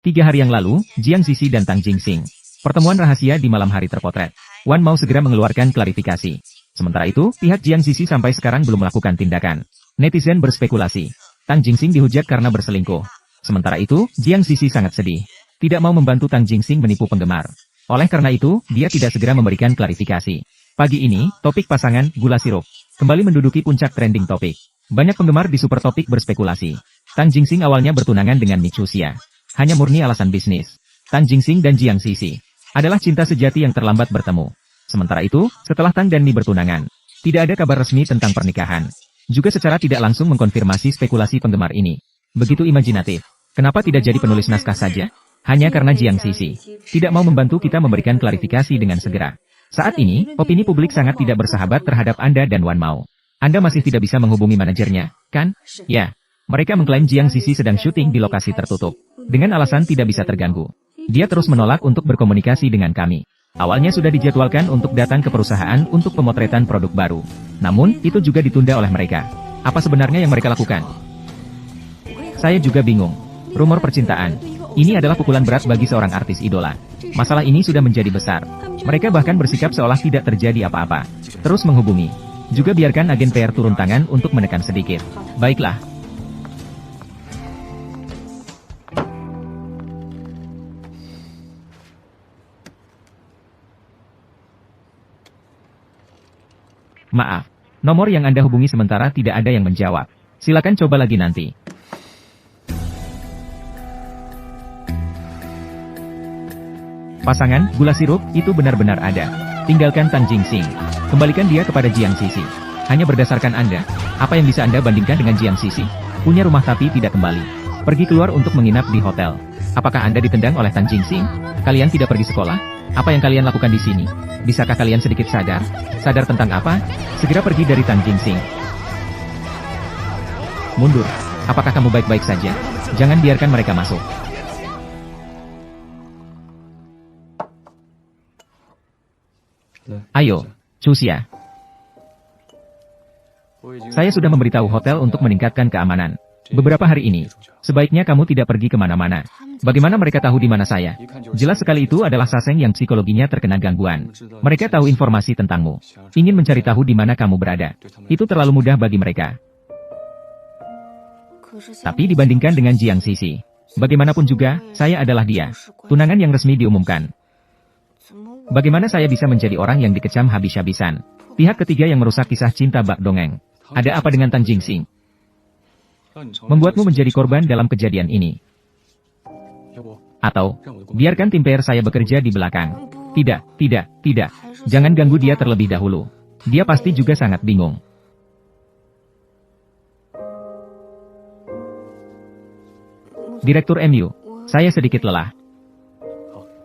3 hari yang lalu, Jiang Zizi dan Tang Jingxing. Pertemuan rahasia di malam hari terpotret. Wan Mao segera mengeluarkan klarifikasi. Sementara itu, pihak Jiang Zizi sampai sekarang belum melakukan tindakan. Netizen berspekulasi. Tang Jingxing dihujat karena berselingkuh. Sementara itu, Jiang Zizi sangat sedih. Tidak mau membantu Tang Jingxing menipu penggemar. Oleh karena itu, dia tidak segera memberikan klarifikasi. Pagi ini, topik pasangan gula sirup kembali menduduki puncak trending topik. Banyak penggemar di Super Topik berspekulasi. Tang Jingxing awalnya bertunangan dengan Mi Chuxia. Hanya murni alasan bisnis. Tang Jingxing dan Jiang Zizi adalah cinta sejati yang terlambat bertemu. Sementara itu, setelah Tang dan Mi bertunangan, tidak ada kabar resmi tentang pernikahan. Juga secara tidak langsung mengkonfirmasi spekulasi penggemar ini. Begitu imajinatif. Kenapa tidak jadi penulis naskah saja? Hanya karena Jiang Zizi tidak mau membantu kita memberikan klarifikasi dengan segera. Saat ini, opini publik sangat tidak bersahabat terhadap Anda dan Wan Mao. Anda masih tidak bisa menghubungi manajernya, kan? Ya. Mereka mengklaim Jiang Zizi sedang syuting di lokasi tertutup. Dengan alasan tidak bisa terganggu. Dia terus menolak untuk berkomunikasi dengan kami. Awalnya sudah dijadwalkan untuk datang ke perusahaan untuk pemotretan produk baru. Namun, itu juga ditunda oleh mereka. Apa sebenarnya yang mereka lakukan? Saya juga bingung. Rumor percintaan. Ini adalah pukulan berat bagi seorang artis idola. Masalah ini sudah menjadi besar. Mereka bahkan bersikap seolah tidak terjadi apa-apa. Terus menghubungi. Juga biarkan agen PR turun tangan untuk menekan sedikit. Baiklah. Maaf. Nomor yang Anda hubungi sementara tidak ada yang menjawab. Silakan coba lagi nanti. Pasangan gula sirup itu benar-benar ada. Tinggalkan Tang Jingxing. Kembalikan dia kepada Jiang Zizi. Hanya berdasarkan Anda, apa yang bisa Anda bandingkan dengan Jiang Zizi? Punya rumah tapi tidak kembali. Pergi keluar untuk menginap di hotel. Apakah Anda ditendang oleh Tang Jingxing? Kalian tidak pergi sekolah? Apa yang kalian lakukan di sini? Bisakah kalian sedikit sadar? Sadar tentang apa? Segera pergi dari Tang Jingxing. Mundur. Apakah kamu baik-baik saja? Jangan biarkan mereka masuk. Ayo, Chuxia. Saya sudah memberitahu hotel untuk meningkatkan keamanan. Beberapa hari ini, sebaiknya kamu tidak pergi kemana-mana. Bagaimana mereka tahu di mana saya? Jelas sekali itu adalah Saseng yang psikologinya terkena gangguan. Mereka tahu informasi tentangmu. Ingin mencari tahu di mana kamu berada. Itu terlalu mudah bagi mereka. Tapi dibandingkan dengan Jiang Zizi, bagaimanapun juga, saya adalah dia. Tunangan yang resmi diumumkan. Bagaimana saya bisa menjadi orang yang dikecam habis-habisan? Pihak ketiga yang merusak kisah cinta bak dongeng. Ada apa dengan Tang Jingxing? Membuatmu menjadi korban dalam kejadian ini. Atau, biarkan tim PR saya bekerja di belakang. Tidak. Jangan ganggu dia terlebih dahulu. Dia pasti juga sangat bingung. Direktur MU, saya sedikit lelah.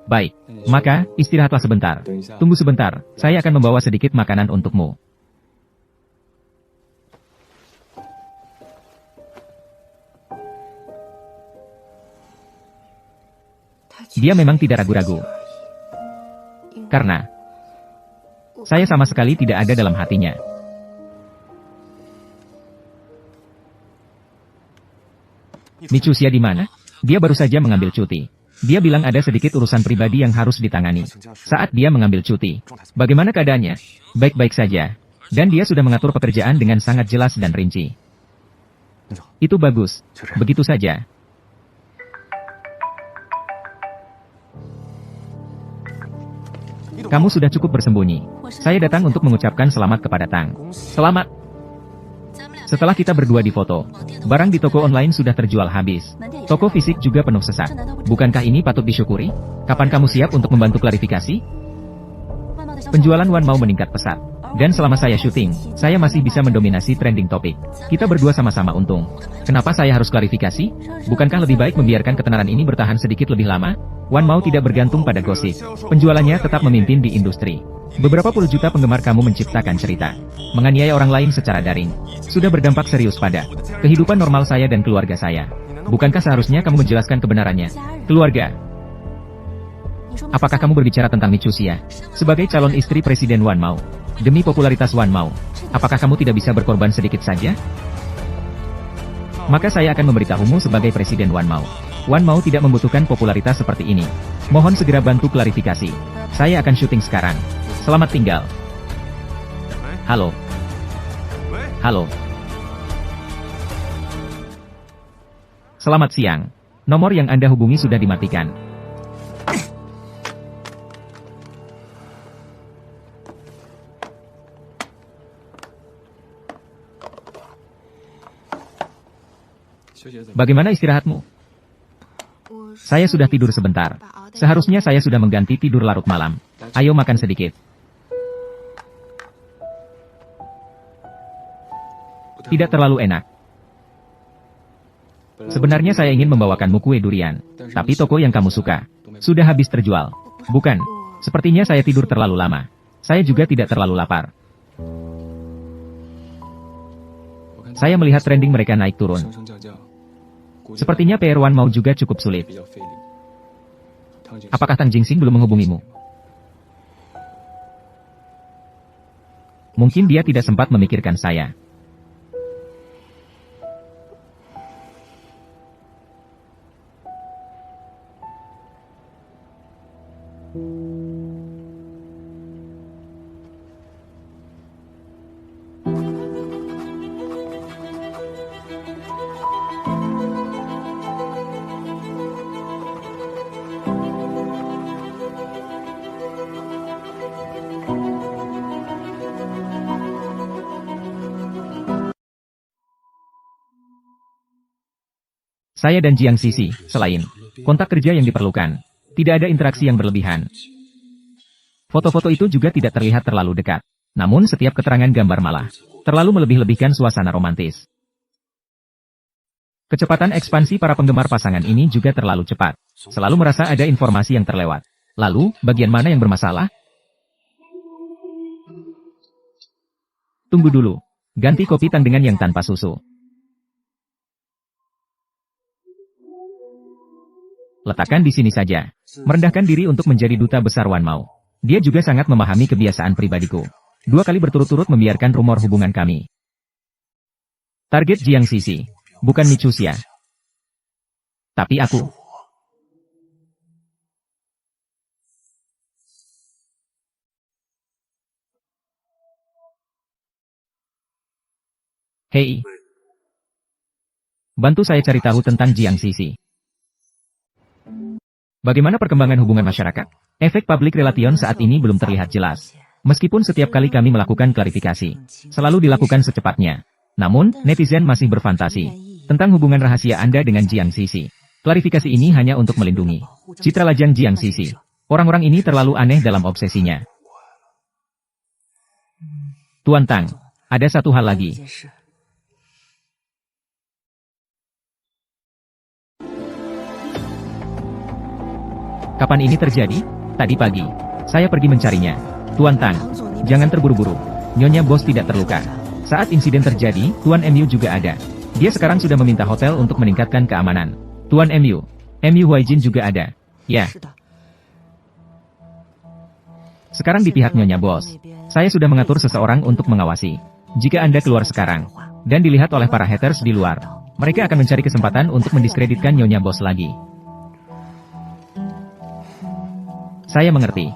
Baik, maka, istirahatlah sebentar. Tunggu sebentar, saya akan membawa sedikit makanan untukmu. Dia memang tidak ragu-ragu. Karena, saya sama sekali tidak ada dalam hatinya. Mi Chuxia di mana? Dia baru saja mengambil cuti. Dia bilang ada sedikit urusan pribadi yang harus ditangani. Saat dia mengambil cuti, bagaimana keadaannya? Baik-baik saja. Dan dia sudah mengatur pekerjaan dengan sangat jelas dan rinci. Itu bagus. Begitu saja. Kamu sudah cukup bersembunyi. Saya datang untuk mengucapkan selamat kepada Tang. Selamat. Setelah kita berdua difoto, barang di toko online sudah terjual habis. Toko fisik juga penuh sesak. Bukankah ini patut disyukuri? Kapan kamu siap untuk membantu klarifikasi? Penjualan Wan Mao meningkat pesat. Dan selama saya syuting, saya masih bisa mendominasi trending topik. Kita berdua sama-sama untung. Kenapa saya harus klarifikasi? Bukankah lebih baik membiarkan ketenaran ini bertahan sedikit lebih lama? Wan Mao tidak bergantung pada gosip. Penjualannya tetap memimpin di industri. Beberapa puluh juta penggemar kamu menciptakan cerita. Menganiaya orang lain secara daring. Sudah berdampak serius pada kehidupan normal saya dan keluarga saya. Bukankah seharusnya kamu menjelaskan kebenarannya? Keluarga. Apakah kamu berbicara tentang Mi Chuxia? Sebagai calon istri Presiden Wan Mao. Demi popularitas Wan Mao. Apakah kamu tidak bisa berkorban sedikit saja? Maka saya akan memberitahumu sebagai Presiden Wan Mao. Demi popularitas Wan Mao. Apakah kamu tidak bisa berkorban sedikit saja? Maka saya akan memberitahumu sebagai Presiden Wan Mao. Demi popularitas Wan Mao. Apakah kamu tidak bisa berkorban sedikit saja? Maka saya akan memberitahumu sebagai Presiden Wan Mao. Demi popularitas Wan Mao. Wan Mao tidak membutuhkan popularitas seperti ini. Mohon segera bantu klarifikasi. Saya akan syuting sekarang. Selamat tinggal. Halo. Halo. Selamat siang. Nomor yang Anda hubungi sudah dimatikan. Bagaimana istirahatmu? Saya sudah tidur sebentar. Seharusnya saya sudah mengganti tidur larut malam. Ayo makan sedikit. Tidak terlalu enak. Sebenarnya saya ingin membawakanmu kue durian. Tapi toko yang kamu suka sudah habis terjual. Bukan. Sepertinya saya tidur terlalu lama. Saya juga tidak terlalu lapar. Saya melihat trending mereka naik turun. Sepertinya PR Wan Mao juga cukup sulit. Apakah Tang Jingsing belum menghubungimu? Mungkin dia tidak sempat memikirkan saya. Saya dan Jiang Sisi, selain kontak kerja yang diperlukan, tidak ada interaksi yang berlebihan. Foto-foto itu juga tidak terlihat terlalu dekat. Namun setiap keterangan gambar malah terlalu melebih-lebihkan suasana romantis. Kecepatan ekspansi para penggemar pasangan ini juga terlalu cepat. Selalu merasa ada informasi yang terlewat. Lalu, bagian mana yang bermasalah? Tunggu dulu. Ganti kopi tang dengan yang tanpa susu. Letakkan di sini saja. Merendahkan diri untuk menjadi duta besar Wan Mao. Dia juga sangat memahami kebiasaan pribadiku. 2 kali berturut-turut membiarkan rumor hubungan kami. Target Jiang Sisi. Bukan Michusia. Tapi aku. Hei. Bantu saya cari tahu tentang Jiang Sisi. Bagaimana perkembangan hubungan masyarakat? Efek public relation saat ini belum terlihat jelas. Meskipun setiap kali kami melakukan klarifikasi, selalu dilakukan secepatnya. Namun, netizen masih berfantasi tentang hubungan rahasia Anda dengan Jiang Sisi. Klarifikasi ini hanya untuk melindungi citra lajang Jiang Sisi. Orang-orang ini terlalu aneh dalam obsesinya. Tuan Tang, ada satu hal lagi. Kapan ini terjadi? Tadi pagi. Saya pergi mencarinya. Tuan Tang, jangan terburu-buru. Nyonya Bos tidak terluka. Saat insiden terjadi, Tuan MU juga ada. Dia sekarang sudah meminta hotel untuk meningkatkan keamanan. Tuan MU Huaijin juga ada. Ya. Sekarang di pihak Nyonya Bos. Saya sudah mengatur seseorang untuk mengawasi. Jika Anda keluar sekarang, dan dilihat oleh para haters di luar, mereka akan mencari kesempatan untuk mendiskreditkan Nyonya Bos lagi. Saya mengerti.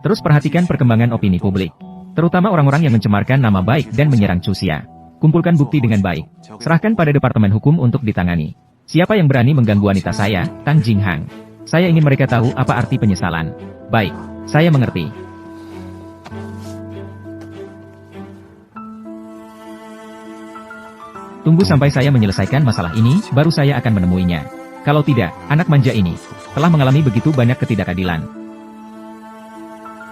Terus perhatikan perkembangan opini publik. Terutama orang-orang yang mencemarkan nama baik dan menyerang Cusia. Kumpulkan bukti dengan baik. Serahkan pada Departemen Hukum untuk ditangani. Siapa yang berani mengganggu wanita saya, Tang Jinghang? Saya ingin mereka tahu apa arti penyesalan. Baik, saya mengerti. Tunggu sampai saya menyelesaikan masalah ini, baru saya akan menemuinya. Kalau tidak, anak manja ini telah mengalami begitu banyak ketidakadilan.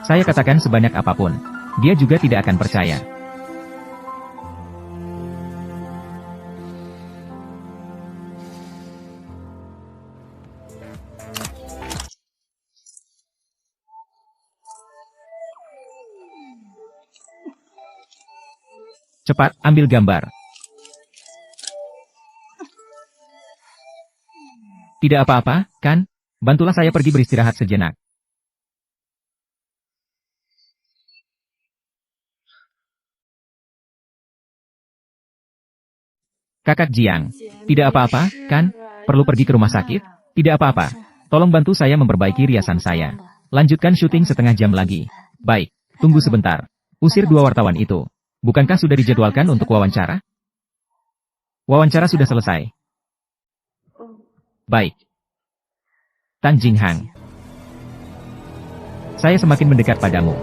Saya katakan sebanyak apapun, dia juga tidak akan percaya. Cepat, ambil gambar. Tidak apa-apa, kan? Bantulah saya pergi beristirahat sejenak. Kakak Jiang, tidak apa-apa, kan? Perlu pergi ke rumah sakit? Tidak apa-apa. Tolong bantu saya memperbaiki riasan saya. Lanjutkan syuting setengah jam lagi. Baik, tunggu sebentar. Usir dua wartawan itu. Bukankah sudah dijadwalkan untuk wawancara? Wawancara sudah selesai. Baik. Tang Jinghang. Saya semakin mendekat padamu.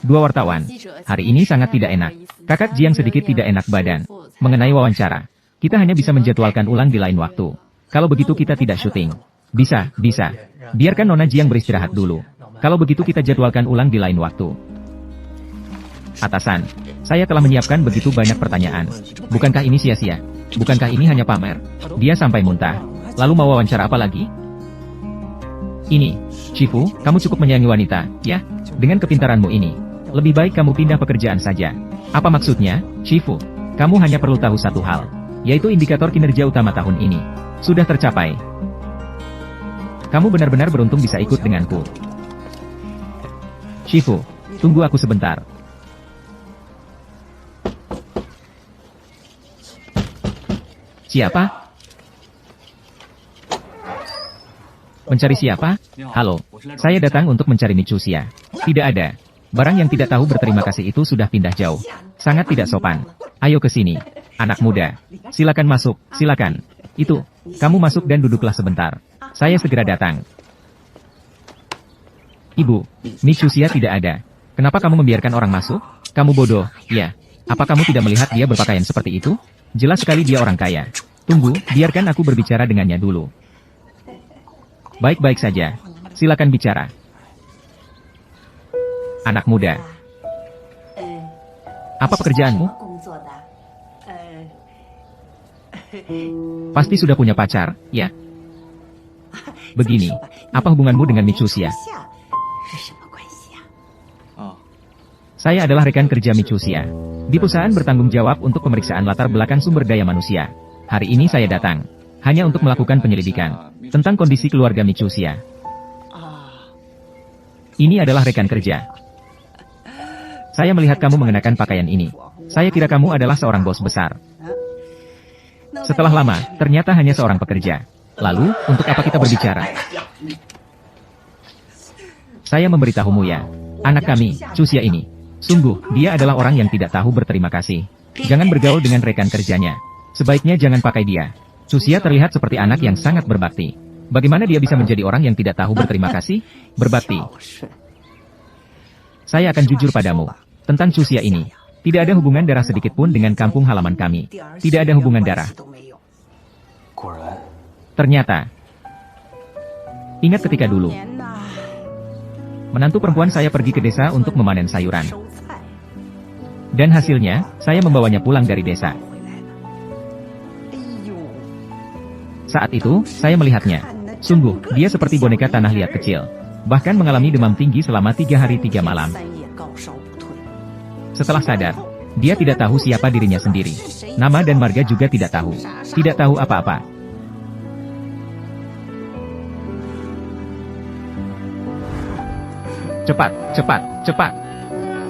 Dua wartawan. Hari ini sangat tidak enak. Kakak Jiang sedikit tidak enak badan. Mengenai wawancara. Kita hanya bisa menjadwalkan ulang di lain waktu. Kalau begitu kita tidak syuting. Bisa. Biarkan Nona Jiang beristirahat dulu. Kalau begitu kita jadwalkan ulang di lain waktu. Atasan, saya telah menyiapkan begitu banyak pertanyaan. Bukankah ini sia-sia? Bukankah ini hanya pamer? Dia sampai muntah. Lalu mau wawancara apa lagi? Ini, Shifu, kamu cukup menyayangi wanita, ya? Dengan kepintaranmu ini. Lebih baik kamu pindah pekerjaan saja. Apa maksudnya, Shifu? Kamu hanya perlu tahu satu hal. Yaitu indikator kinerja utama tahun ini. Sudah tercapai. Kamu benar-benar beruntung bisa ikut denganku. Shifu, tunggu aku sebentar. Siapa? Mencari siapa? Halo, saya datang untuk mencari Michusia. Tidak ada. Barang yang tidak tahu berterima kasih itu sudah pindah jauh. Sangat tidak sopan. Ayo ke sini, anak muda. Silakan masuk, silakan. Itu, kamu masuk dan duduklah sebentar. Saya segera datang. Ibu, Michusia tidak ada. Kenapa kamu membiarkan orang masuk? Kamu bodoh, ya. Apa kamu tidak melihat dia berpakaian seperti itu? Jelas sekali dia orang kaya. Tunggu, biarkan aku berbicara dengannya dulu. Baik-baik saja. Silakan bicara. Anak muda. Apa pekerjaanmu? Pasti sudah punya pacar, ya? Begini, apa hubunganmu dengan Michusia? Saya adalah rekan kerja Michusia. Di perusahaan bertanggung jawab untuk pemeriksaan latar belakang sumber daya manusia. Hari ini saya datang hanya untuk melakukan penyelidikan tentang kondisi keluarga Michusia. Ini adalah rekan kerja. Saya melihat kamu mengenakan pakaian ini. Saya kira kamu adalah seorang bos besar. Setelah lama, ternyata hanya seorang pekerja. Lalu, untuk apa kita berbicara? Saya memberitahumu ya, anak kami, Chusia ini. Sungguh, dia adalah orang yang tidak tahu berterima kasih. Jangan bergaul dengan rekan kerjanya. Sebaiknya jangan pakai dia. Chusia terlihat seperti anak yang sangat berbakti. Bagaimana dia bisa menjadi orang yang tidak tahu berterima kasih? Berbakti. Saya akan jujur padamu. Tentang Chusia ini. Tidak ada hubungan darah sedikit pun dengan kampung halaman kami. Tidak ada hubungan darah. Ternyata. Ingat ketika dulu. Menantu perempuan saya pergi ke desa untuk memanen sayuran. Dan hasilnya, saya membawanya pulang dari desa. Saat itu, saya melihatnya. Sungguh, dia seperti boneka tanah liat kecil. Bahkan mengalami demam tinggi selama 3 hari 3 malam. Setelah sadar, dia tidak tahu siapa dirinya sendiri. Nama dan marga juga tidak tahu. Tidak tahu apa-apa. Cepat.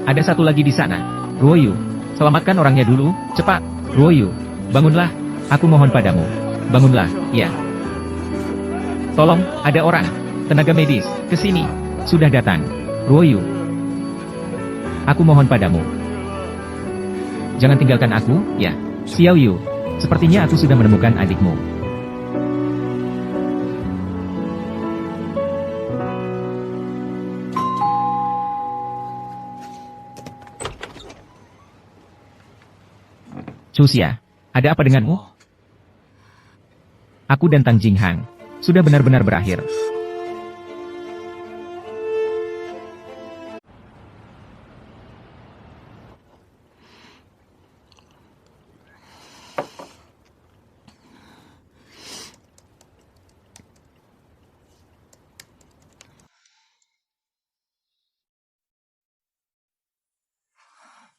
Ada satu lagi di sana. Ruoyu, selamatkan orangnya dulu, cepat. Ruoyu, bangunlah. Aku mohon padamu. Bangunlah, ya. Tolong, ada orang. Tenaga medis, ke sini. Sudah datang. Ruoyu. Aku mohon padamu. Jangan tinggalkan aku, ya. Xiao Yu. Sepertinya aku sudah menemukan adikmu. Chusia, ada apa denganmu? Aku dan Tang Jinghang sudah benar-benar berakhir.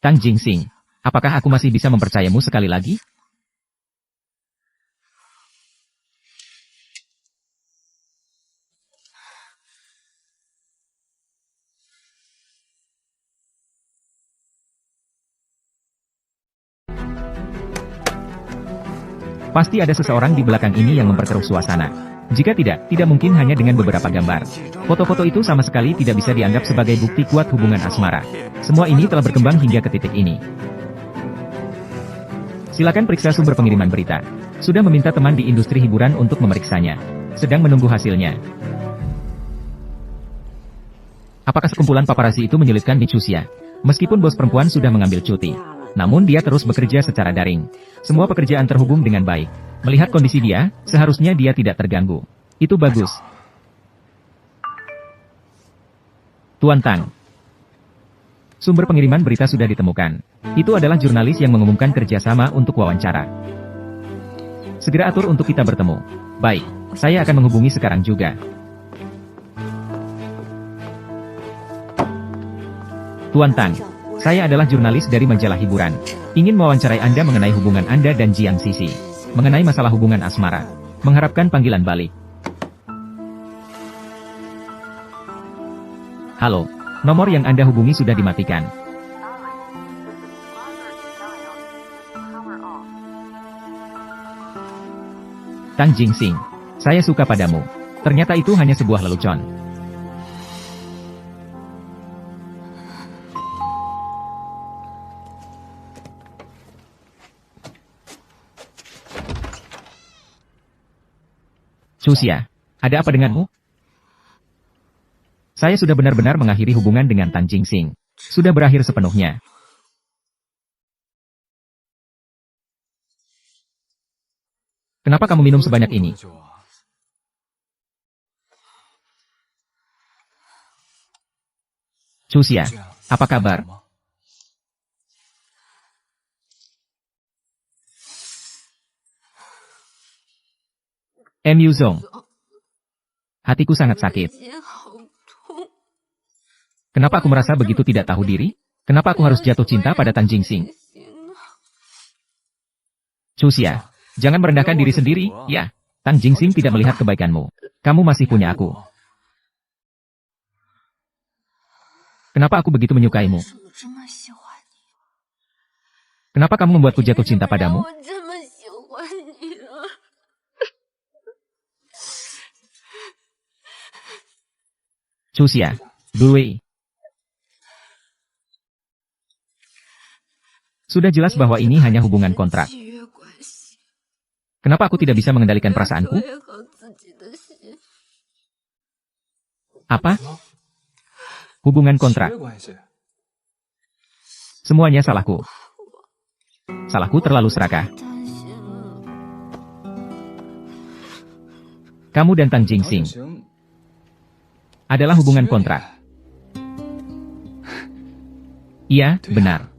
Tang Jingsing, apakah aku masih bisa mempercayamu sekali lagi? Pasti ada seseorang di belakang ini yang memperkeruh suasana. Jika tidak mungkin hanya dengan beberapa gambar. Foto-foto itu sama sekali tidak bisa dianggap sebagai bukti kuat hubungan asmara. Semua ini telah berkembang hingga ke titik ini. Silakan periksa sumber pengiriman berita. Sudah meminta teman di industri hiburan untuk memeriksanya. Sedang menunggu hasilnya. Apakah sekumpulan paparazzi itu menyulitkan Nichusia? Meskipun bos perempuan sudah mengambil cuti, namun dia terus bekerja secara daring. Semua pekerjaan terhubung dengan baik. Melihat kondisi dia, seharusnya dia tidak terganggu. Itu bagus. Tuan Tang. Sumber pengiriman berita sudah ditemukan. Itu adalah jurnalis yang mengumumkan kerjasama untuk wawancara. Segera atur untuk kita bertemu. Baik, saya akan menghubungi sekarang juga. Tuan Tang, saya adalah jurnalis dari majalah hiburan. Ingin mewawancarai Anda mengenai hubungan Anda dan Jiang Sisi. Mengenai masalah hubungan asmara. Mengharapkan panggilan balik. Halo, nomor yang Anda hubungi sudah dimatikan. Tang Jingsing, saya suka padamu. Ternyata itu hanya sebuah lelucon. Chuxia, ada apa denganmu? Saya sudah benar-benar mengakhiri hubungan dengan Tang Jingsing. Sudah berakhir sepenuhnya. Kenapa kamu minum sebanyak ini? Chuxia, apa kabar? Mu Zong. Hatiku sangat sakit. Kenapa aku merasa begitu tidak tahu diri? Kenapa aku harus jatuh cinta pada Tang Jingsing? Chuxia, jangan merendahkan diri sendiri, ya. Tang Jingsing tidak melihat kebaikanmu. Kamu masih punya aku. Kenapa aku begitu menyukaimu? Kenapa kamu membuatku jatuh cinta padamu? Chuxia, Dui. Sudah jelas bahwa ini hanya hubungan kontrak. Kenapa aku tidak bisa mengendalikan perasaanku? Apa? Hubungan kontrak. Semuanya salahku. Salahku terlalu serakah. Kamu dan Tang Jingsing adalah hubungan kontrak. Iya, benar.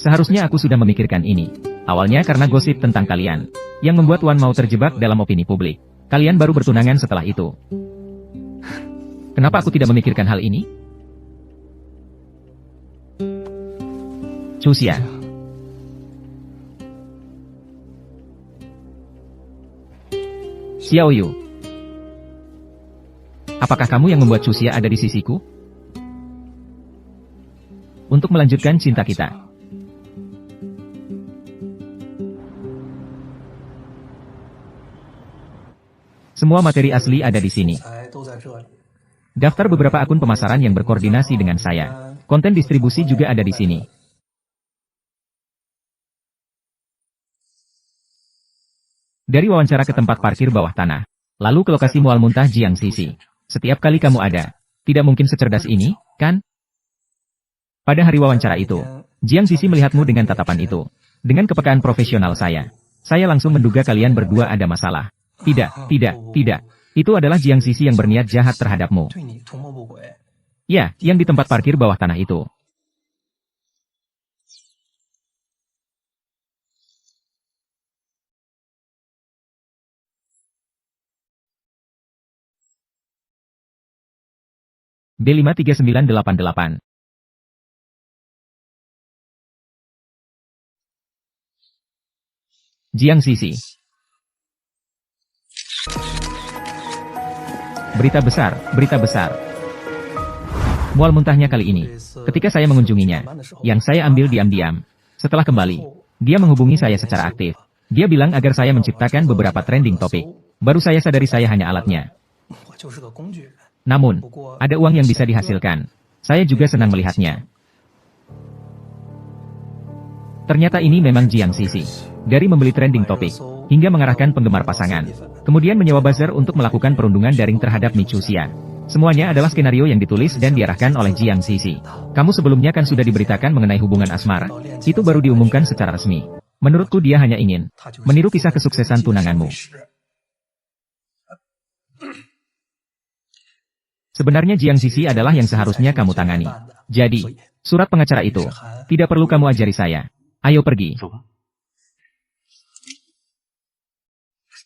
Seharusnya aku sudah memikirkan ini. Awalnya karena gosip tentang kalian, yang membuat Wan mau terjebak dalam opini publik. Kalian baru bertunangan setelah itu. Kenapa aku tidak memikirkan hal ini? Chuxia. Xiaoyu. Apakah kamu yang membuat Chuxia ada di sisiku? Untuk melanjutkan cinta kita. Semua materi asli ada di sini. Daftar beberapa akun pemasaran yang berkoordinasi dengan saya. Konten distribusi juga ada di sini. Dari wawancara ke tempat parkir bawah tanah. Lalu ke lokasi Mual Muntah Jiang Sisi. Setiap kali kamu ada. Tidak mungkin secerdas ini, kan? Pada hari wawancara itu, Jiang Sisi melihatmu dengan tatapan itu. Dengan kepekaan profesional saya langsung menduga kalian berdua ada masalah. Tidak. Itu adalah Jiang Sisi yang berniat jahat terhadapmu. Ya, yang di tempat parkir bawah tanah itu. B53988. Jiang Sisi. Berita besar. Mual muntahnya kali ini. Ketika saya mengunjunginya, yang saya ambil diam-diam. Setelah kembali, dia menghubungi saya secara aktif. Dia bilang agar saya menciptakan beberapa trending topik. Baru saya sadari saya hanya alatnya. Namun, ada uang yang bisa dihasilkan. Saya juga senang melihatnya. Ternyata ini memang Jiang Sisi. Dari membeli trending topik, hingga mengarahkan penggemar pasangan. Kemudian menyewa buzzer untuk melakukan perundungan daring terhadap Michusia. Semuanya adalah skenario yang ditulis dan diarahkan oleh Jiang Sisi. Kamu sebelumnya kan sudah diberitakan mengenai hubungan asmara? Itu baru diumumkan secara resmi. Menurutku dia hanya ingin meniru kisah kesuksesan tunanganmu. Sebenarnya Jiang Sisi adalah yang seharusnya kamu tangani. Jadi, surat pengacara itu tidak perlu kamu ajari saya. Ayo pergi.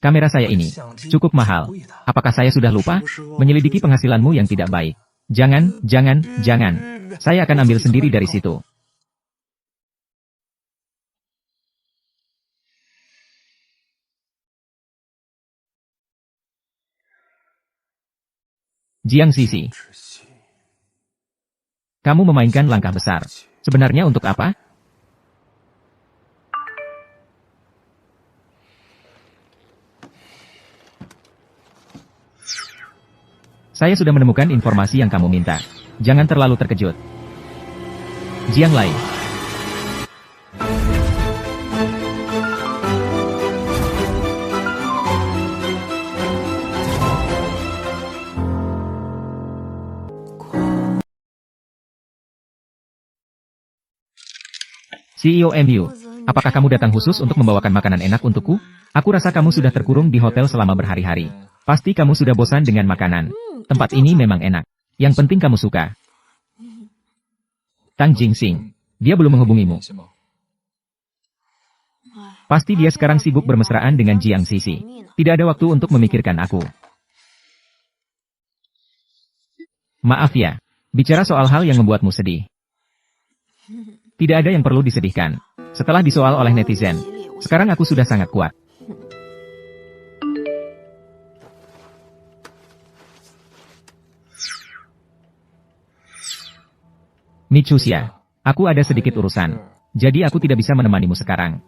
Kamera saya ini cukup mahal. Apakah saya sudah lupa? Menyelidiki penghasilanmu yang tidak baik. Jangan. Saya akan ambil sendiri dari situ. Jiang Sisi. Kamu memainkan langkah besar. Sebenarnya untuk apa? Saya sudah menemukan informasi yang kamu minta. Jangan terlalu terkejut. Jiang Lai. CEO MU, apakah kamu datang khusus untuk membawakan makanan enak untukku? Aku rasa kamu sudah terkurung di hotel selama berhari-hari. Pasti kamu sudah bosan dengan makanan. Tempat ini memang enak. Yang penting kamu suka. Tang Jingsing, dia belum menghubungimu. Pasti dia sekarang sibuk bermesraan dengan Jiang Sisi. Tidak ada waktu untuk memikirkan aku. Maaf ya, bicara soal hal yang membuatmu sedih. Tidak ada yang perlu disedihkan. Setelah disoal oleh netizen, sekarang aku sudah sangat kuat. Michusia, aku ada sedikit urusan. Jadi aku tidak bisa menemanimu sekarang.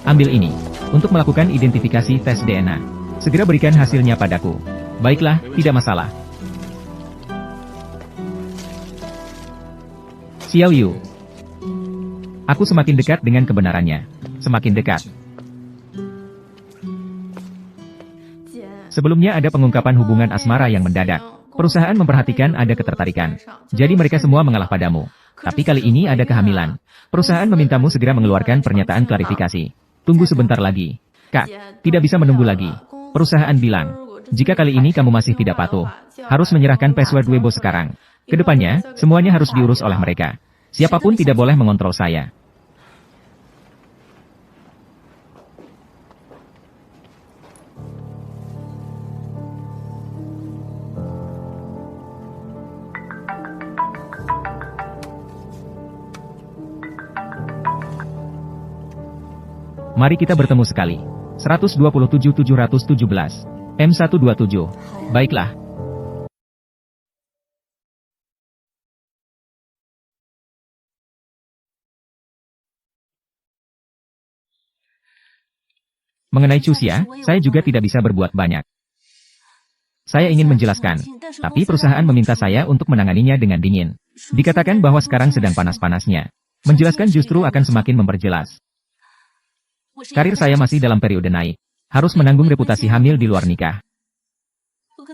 Ambil ini, untuk melakukan identifikasi tes DNA. Segera berikan hasilnya padaku. Baiklah, tidak masalah. Xiao Yu. Aku semakin dekat dengan kebenarannya. Semakin dekat. Sebelumnya ada pengungkapan hubungan asmara yang mendadak. Perusahaan memperhatikan ada ketertarikan. Jadi mereka semua mengalah padamu. Tapi kali ini ada kehamilan. Perusahaan memintamu segera mengeluarkan pernyataan klarifikasi. Tunggu sebentar lagi. Kak, tidak bisa menunggu lagi. Perusahaan bilang, jika kali ini kamu masih tidak patuh, harus menyerahkan password Weibo sekarang. Kedepannya, semuanya harus diurus oleh mereka. Siapapun tidak boleh mengontrol saya. Mari kita bertemu sekali. 127.717. M127. Baiklah. Mengenai Chuxia, saya juga tidak bisa berbuat banyak. Saya ingin menjelaskan, tapi perusahaan meminta saya untuk menanganinya dengan dingin. Dikatakan bahwa sekarang sedang panas-panasnya. Menjelaskan justru akan semakin memperjelas. Karir saya masih dalam periode naik. Harus menanggung reputasi hamil di luar nikah.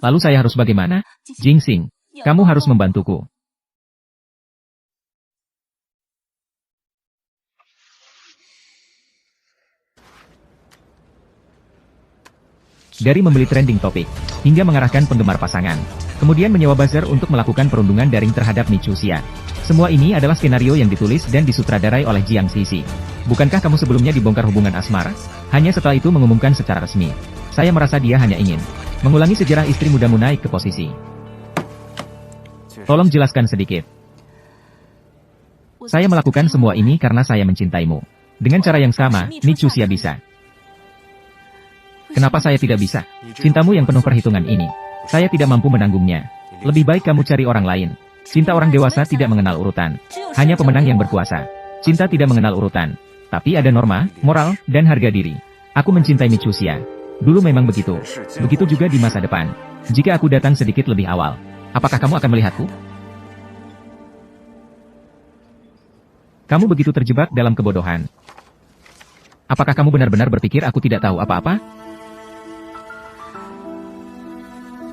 Lalu saya harus bagaimana? Jingsing, kamu harus membantuku. Dari membeli trending topik, hingga mengarahkan penggemar pasangan. Kemudian menyewa buzzer untuk melakukan perundungan daring terhadap Michusia. Semua ini adalah skenario yang ditulis dan disutradarai oleh Jiang Sisi. Bukankah kamu sebelumnya dibongkar hubungan asmara? Hanya setelah itu mengumumkan secara resmi. Saya merasa dia hanya ingin mengulangi sejarah istri mudamu naik ke posisi. Tolong jelaskan sedikit. Saya melakukan semua ini karena saya mencintaimu. Dengan cara yang sama, Michusia bisa. Kenapa saya tidak bisa? Cintamu yang penuh perhitungan ini. Saya tidak mampu menanggungnya. Lebih baik kamu cari orang lain. Cinta orang dewasa tidak mengenal urutan. Hanya pemenang yang berkuasa. Cinta tidak mengenal urutan. Tapi ada norma, moral, dan harga diri. Aku mencintai Mitsuya. Dulu memang begitu. Begitu juga di masa depan. Jika aku datang sedikit lebih awal, apakah kamu akan melihatku? Kamu begitu terjebak dalam kebodohan. Apakah kamu benar-benar berpikir aku tidak tahu apa-apa?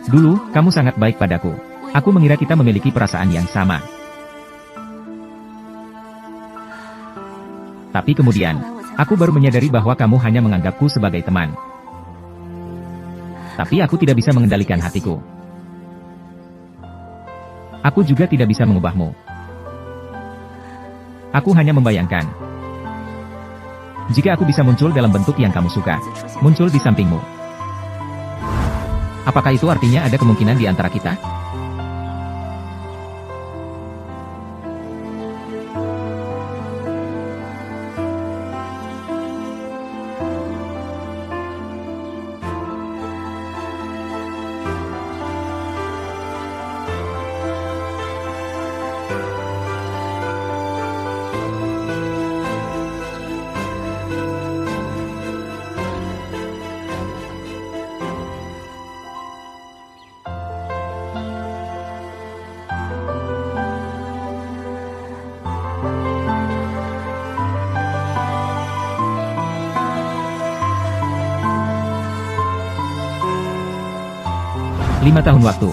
Dulu, kamu sangat baik padaku. Aku mengira kita memiliki perasaan yang sama. Tapi kemudian, aku baru menyadari bahwa kamu hanya menganggapku sebagai teman. Tapi aku tidak bisa mengendalikan hatiku. Aku juga tidak bisa mengubahmu. Aku hanya membayangkan. Jika aku bisa muncul dalam bentuk yang kamu suka, muncul di sampingmu. Apakah itu artinya ada kemungkinan di antara kita? 5 tahun waktu.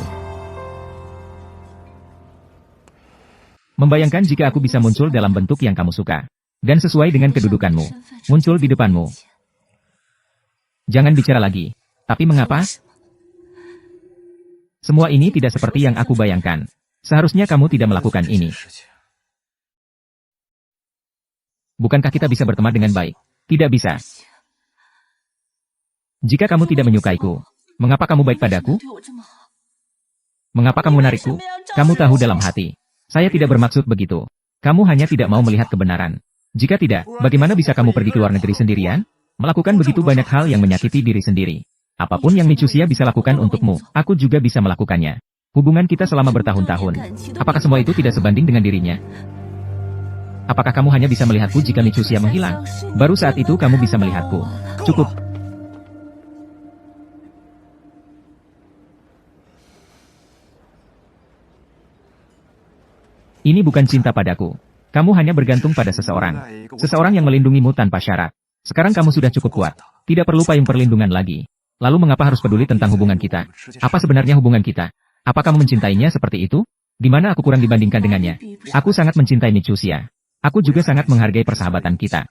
Membayangkan jika aku bisa muncul dalam bentuk yang kamu suka. Dan sesuai dengan kedudukanmu. Muncul di depanmu. Jangan bicara lagi. Tapi mengapa? Semua ini tidak seperti yang aku bayangkan. Seharusnya kamu tidak melakukan ini. Bukankah kita bisa berteman dengan baik? Tidak bisa. Jika kamu tidak menyukaiku, mengapa kamu baik padaku? Mengapa kamu menarikku? Kamu tahu dalam hati. Saya tidak bermaksud begitu. Kamu hanya tidak mau melihat kebenaran. Jika tidak, bagaimana bisa kamu pergi ke luar negeri sendirian? Melakukan begitu banyak hal yang menyakiti diri sendiri. Apapun yang Mitsuya bisa lakukan untukmu, aku juga bisa melakukannya. Hubungan kita selama bertahun-tahun. Apakah semua itu tidak sebanding dengan dirinya? Apakah kamu hanya bisa melihatku jika Mitsuya menghilang? Baru saat itu kamu bisa melihatku. Cukup. Ini bukan cinta padaku. Kamu hanya bergantung pada seseorang. Seseorang yang melindungimu tanpa syarat. Sekarang kamu sudah cukup kuat. Tidak perlu payung perlindungan lagi. Lalu mengapa harus peduli tentang hubungan kita? Apa sebenarnya hubungan kita? Apa kamu mencintainya seperti itu? Di mana aku kurang dibandingkan dengannya? Aku sangat mencintai Mitsuya. Aku juga sangat menghargai persahabatan kita.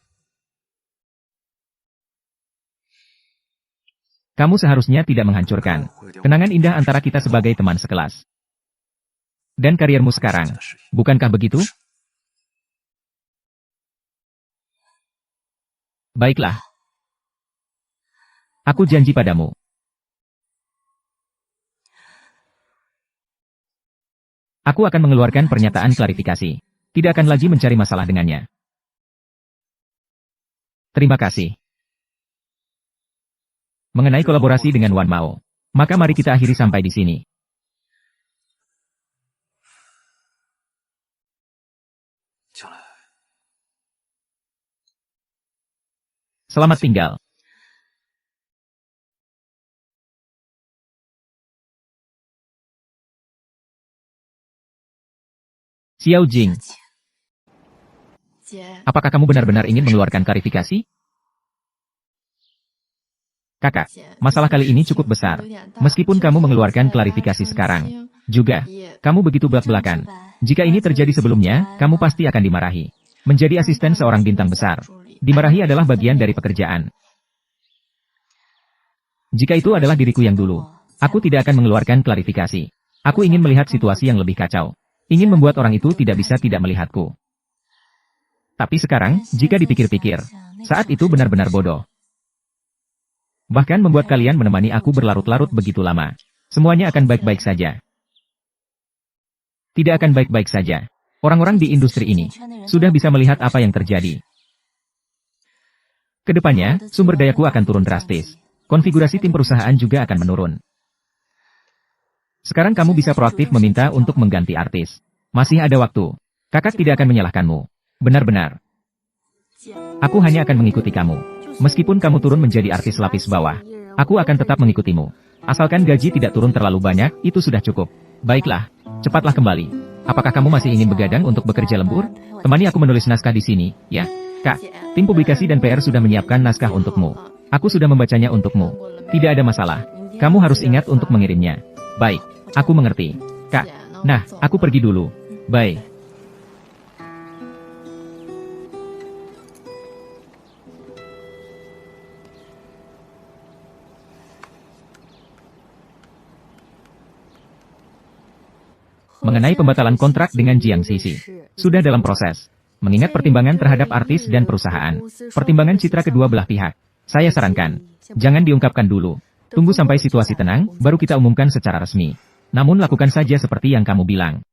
Kamu seharusnya tidak menghancurkan kenangan indah antara kita sebagai teman sekelas. Dan kariermu sekarang, bukankah begitu? Baiklah. Aku janji padamu. Aku akan mengeluarkan pernyataan klarifikasi. Tidak akan lagi mencari masalah dengannya. Terima kasih. Mengenai kolaborasi dengan Wan Mao, maka mari kita akhiri sampai di sini. Selamat tinggal. Xiao Jing. Apakah kamu benar-benar ingin mengeluarkan klarifikasi? Kakak, masalah kali ini cukup besar. Meskipun kamu mengeluarkan klarifikasi sekarang, juga, kamu begitu belak-belakan. Jika ini terjadi sebelumnya, kamu pasti akan dimarahi. Menjadi asisten seorang bintang besar. Dimarahi adalah bagian dari pekerjaan. Jika itu adalah diriku yang dulu, aku tidak akan mengeluarkan klarifikasi. Aku ingin melihat situasi yang lebih kacau. Ingin membuat orang itu tidak bisa tidak melihatku. Tapi sekarang, jika dipikir-pikir, saat itu benar-benar bodoh. Bahkan membuat kalian menemani aku berlarut-larut begitu lama. Semuanya akan baik-baik saja. Tidak akan baik-baik saja. Orang-orang di industri ini sudah bisa melihat apa yang terjadi. Kedepannya, sumber dayaku akan turun drastis. Konfigurasi tim perusahaan juga akan menurun. Sekarang kamu bisa proaktif meminta untuk mengganti artis. Masih ada waktu. Kakak tidak akan menyalahkanmu. Benar-benar. Aku hanya akan mengikuti kamu. Meskipun kamu turun menjadi artis lapis bawah, aku akan tetap mengikutimu. Asalkan gaji tidak turun terlalu banyak, itu sudah cukup. Baiklah, cepatlah kembali. Apakah kamu masih ingin begadang untuk bekerja lembur? Temani aku menulis naskah di sini, ya. Kak, tim publikasi dan PR sudah menyiapkan naskah untukmu. Aku sudah membacanya untukmu. Tidak ada masalah. Kamu harus ingat untuk mengirimnya. Baik, aku mengerti. Kak, nah, aku pergi dulu. Bye. Mengenai pembatalan kontrak dengan Jiang Sisi, sudah dalam proses. Mengingat pertimbangan terhadap artis dan perusahaan, pertimbangan citra kedua belah pihak, saya sarankan, jangan diungkapkan dulu. Tunggu sampai situasi tenang, baru kita umumkan secara resmi. Namun lakukan saja seperti yang kamu bilang.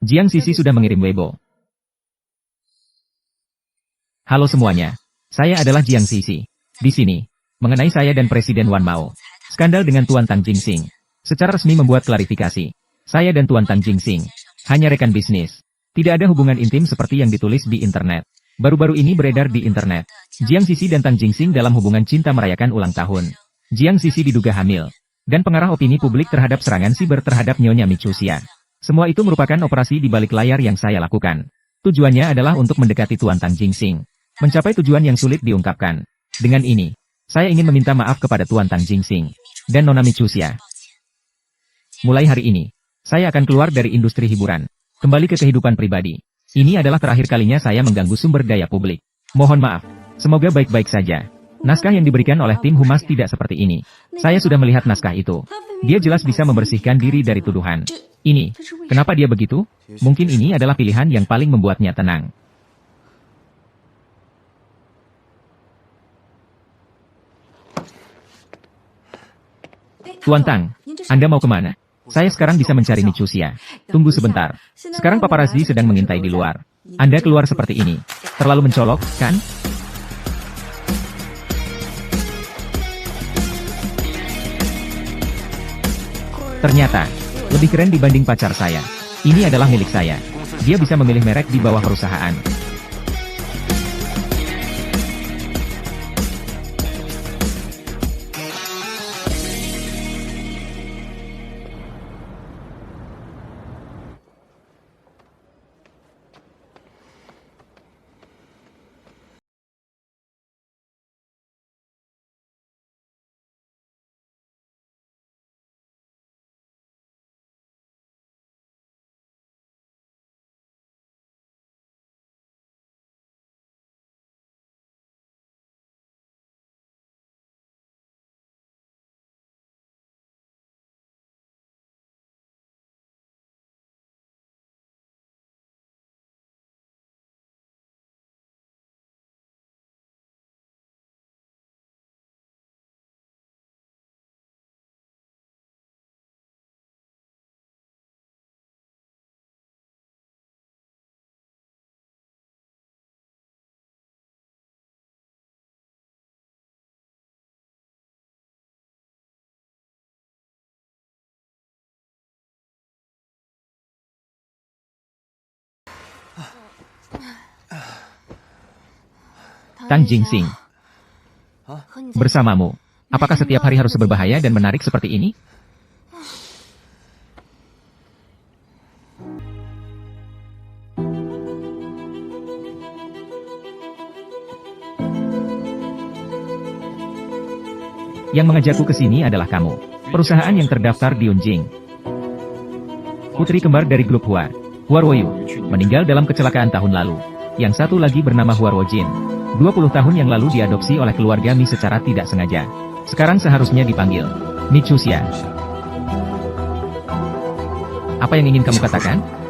Jiang Sisi sudah mengirim Weibo. Halo semuanya, saya adalah Jiang Sisi. Di sini, mengenai saya dan Presiden Wan Mao, skandal dengan Tuan Tang Jingsing. Secara resmi membuat klarifikasi. Saya dan Tuan Tang Jingsing hanya rekan bisnis. Tidak ada hubungan intim seperti yang ditulis di internet. Baru-baru ini beredar di internet. Jiang Sisi dan Tang Jingsing dalam hubungan cinta merayakan ulang tahun. Jiang Sisi diduga hamil. Dan pengarah opini publik terhadap serangan siber terhadap Nyonya Michusia. Semua itu merupakan operasi di balik layar yang saya lakukan. Tujuannya adalah untuk mendekati Tuan Tang Jingsing. Mencapai tujuan yang sulit diungkapkan. Dengan ini, saya ingin meminta maaf kepada Tuan Tang Jingsing dan Nona Michusia. Mulai hari ini, saya akan keluar dari industri hiburan, kembali ke kehidupan pribadi. Ini adalah terakhir kalinya saya mengganggu sumber daya publik. Mohon maaf, semoga baik-baik saja. Naskah yang diberikan oleh tim humas tidak seperti ini. Saya sudah melihat naskah itu. Dia jelas bisa membersihkan diri dari tuduhan. Ini, kenapa dia begitu? Mungkin ini adalah pilihan yang paling membuatnya tenang. Tuan Tang, Anda mau kemana? Saya sekarang bisa mencari Michusia. Tunggu sebentar. Sekarang paparazzi sedang mengintai di luar. Anda keluar seperti ini. Terlalu mencolok, kan? Ternyata, lebih keren dibanding pacar saya. Ini adalah milik saya. Dia bisa memilih merek di bawah perusahaan. Tang Jingsing. Bersamamu. Apakah setiap hari harus berbahaya dan menarik seperti ini? Yang mengajakku ke sini adalah kamu. Perusahaan yang terdaftar di Yunjing. Putri kembar dari grup Hua. Huarwoyu. Meninggal dalam kecelakaan tahun lalu. Yang satu lagi bernama Huarwojin. 20 tahun yang lalu diadopsi oleh keluarga Mi secara tidak sengaja. Sekarang seharusnya dipanggil Michusia. Apa yang ingin kamu katakan?